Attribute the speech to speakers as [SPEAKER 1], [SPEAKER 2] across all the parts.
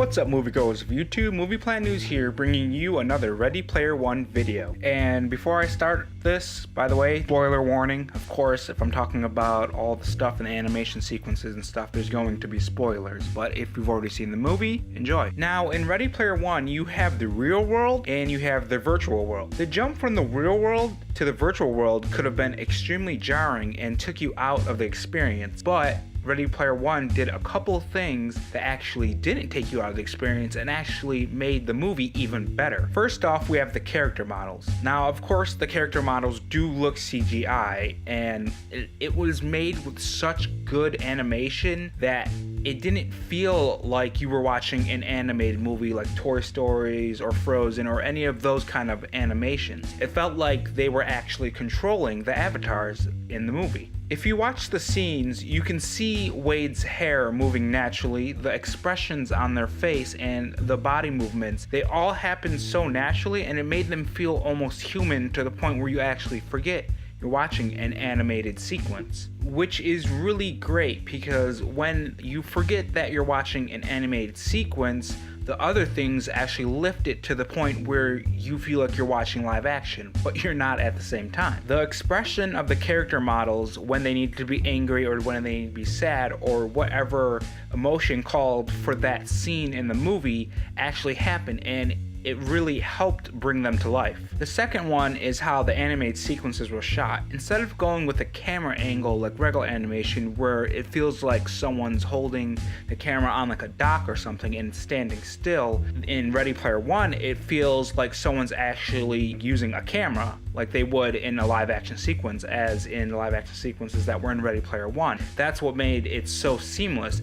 [SPEAKER 1] What's up, moviegoers of YouTube? Movie Plan News here, bringing you another Ready Player One video. And before I start this, by the way, spoiler warning. Of course, if I'm talking about all the stuff in the animation sequences and stuff, there's going to be spoilers. But if you've already seen the movie, enjoy. Now, in Ready Player One, you have the real world and you have the virtual world. The jump from the real world to the virtual world could have been extremely jarring and took you out of the experience, but Ready Player One did a couple things that actually didn't take you out of the experience and actually made the movie even better. First off, we have the character models. Now, of course, the character models do look CGI, and it was made with such good animation that it didn't feel like you were watching an animated movie like Toy Stories or Frozen or any of those kind of animations. It felt like they were actually controlling the avatars in the movie. If you watch the scenes, you can see Wade's hair moving naturally, the expressions on their face and the body movements, they all happen so naturally, and it made them feel almost human to the point where you actually forget you're watching an animated sequence, which is really great because when you forget that you're watching an animated sequence, the other things actually lift it to the point where you feel like you're watching live action, but you're not at the same time. The expression of the character models when they need to be angry or when they need to be sad or whatever emotion called for that scene in the movie actually happened, and it really helped bring them to life. The second one is how the animated sequences were shot. Instead of going with a camera angle like regular animation where it feels like someone's holding the camera on like a dock or something and standing still, in Ready Player One it feels like someone's actually using a camera like they would in a live action sequence, as in the live action sequences that were in Ready Player One. That's what made it so seamless.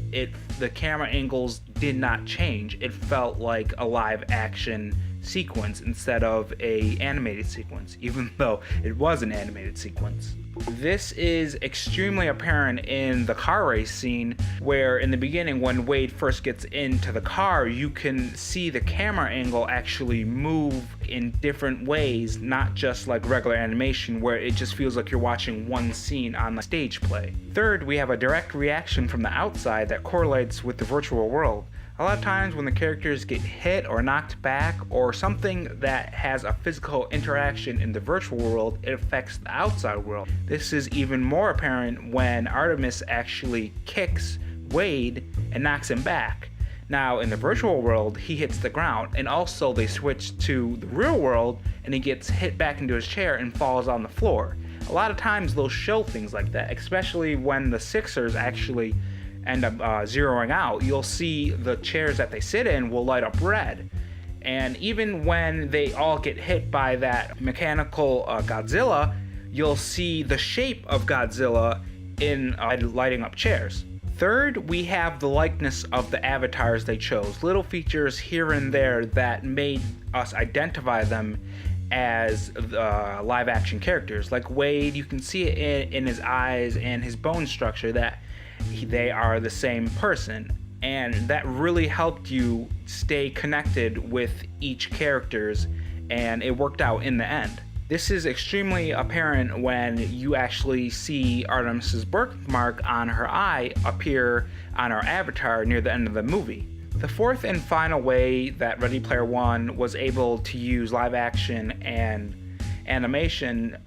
[SPEAKER 1] The camera angles did not change. It felt like a live action sequence instead of a animated sequence, even though it was an animated sequence. This is extremely apparent in the car race scene, where in the beginning when Wade first gets into the car, you can see the camera angle actually move in different ways, not just like regular animation where it just feels like you're watching one scene on the stage play. Third, we have a direct reaction from the outside that correlates with the virtual world. A lot of times when the characters get hit or knocked back or something that has a physical interaction in the virtual world, it affects the outside world. This is even more apparent when Artemis actually kicks Wade and knocks him back. Now in the virtual world, he hits the ground, and also they switch to the real world and he gets hit back into his chair and falls on the floor. A lot of times they'll show things like that, especially when the Sixers actually end up zeroing out. You'll see the chairs that they sit in will light up red. And even when they all get hit by that mechanical Godzilla, you'll see the shape of Godzilla in lighting up chairs. Third, we have the likeness of the avatars they chose. Little features here and there that made us identify them as live action characters. Like Wade, you can see it in his eyes and his bone structure that they are the same person, and that really helped you stay connected with each characters, and it worked out in the end. This is extremely apparent when you actually see Artemis's birthmark on her eye appear on our avatar near the end of the movie. The fourth and final way that Ready Player One was able to use live action and animation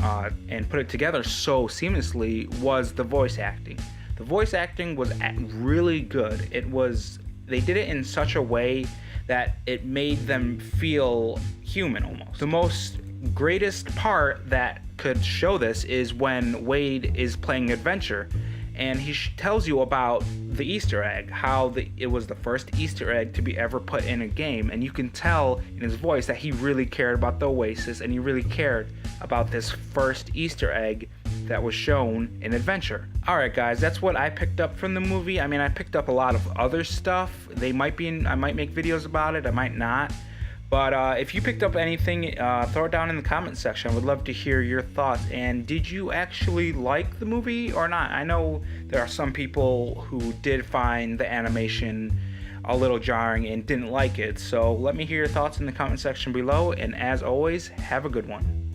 [SPEAKER 1] and put it together so seamlessly was the voice acting. The voice acting was really good. They did it in such a way that it made them feel human almost. The most greatest part that could show this is when Wade is playing adventure and he tells you about the Easter egg, how it was the first Easter egg to be ever put in a game, and you can tell in his voice that he really cared about the Oasis and he really cared about this first Easter egg that was shown in Adventure. Alright guys, that's what I picked up from the movie. I mean, I picked up a lot of other stuff. I might make videos about it, I might not. But if you picked up anything, throw it down in the comment section. I would love to hear your thoughts. And did you actually like the movie or not? I know there are some people who did find the animation a little jarring and didn't like it. So let me hear your thoughts in the comment section below. And as always, have a good one.